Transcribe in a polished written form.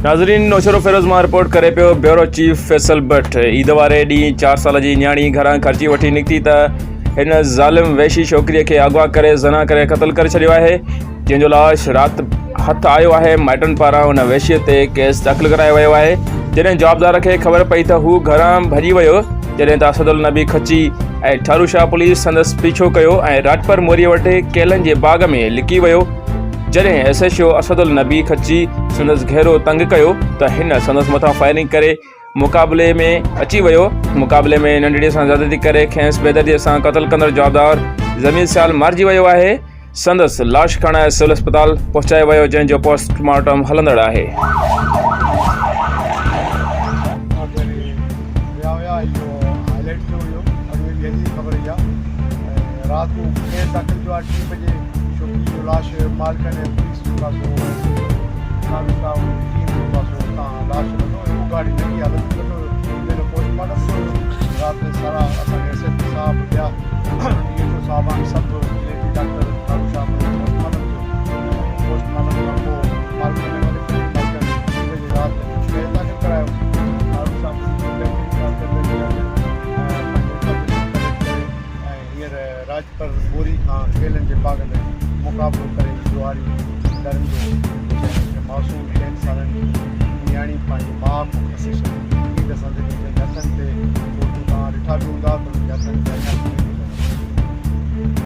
नाज़रीन, नौशरो फेरोज़ मां रिपोर्ट करे पियो ब्यूरो चीफ फैसल भट्ट। ईद वारे ॾींहुं 4 साल जी न्याणी घरां ख़र्ची वठी निकिती त हिन ज़ालिम वैशी छोकिरीअ खे अगवा करे ज़ना करे क़तल करे छॾियो आहे, जंहिंजो लाश राति हथु आयो आहे। माइटनि पारां हुन वैशीअ ते केस दाख़िल करायो वियो आहे। जॾहिं जवाबदार खे ख़बर पई त हू घरां भॼी वियो, जॾहिं त असदुल नबी खची ऐं ठारू शाह पुलिस संदसि पीछो कयो ऐं राजपर मोरीअ वटि केलनि जे बाग़ में लिकी वियो। जॾहिं SHO असदुल नबी खची संदसि घेरो तंग कयो त हिन संदसि मथां फायरिंग करे मुक़ाबले में अची वियो। मुक़ाबले में नंढड़ीअ सां ज़्यादती करे खेसि बेदर्दीअ सां क़तल कंदड़ जवाबदार ज़मीन सियाल मारिजी वियो आहे। संदसि लाश खणाए सिविल अस्पताल पहुचायो वियो, जंहिंजो पोस्टमार्टम हलंदड़ आहे। लाश मालिक ने पुलिस जो लाश गाड़ी लगी हालत मेरे पोस्टमार्टम रात में सारा SHO साहब या साहब सब डॉक्टर ठारू शाह पोस्टमार्टम को मालिक ने रात दाखिल करायो। ठारू शाह राजपर बोरी खां केलनि जे बाग़ में मुक़ाबलो करे जुआरी डरनि जो मासूम 3 सालनि जी न्याणी पंहिंजी माउ खे खसे छॾी। ईद संदे हथनि ते फोटू तव्हां ॾिठा बि हूंदा त हथनि ते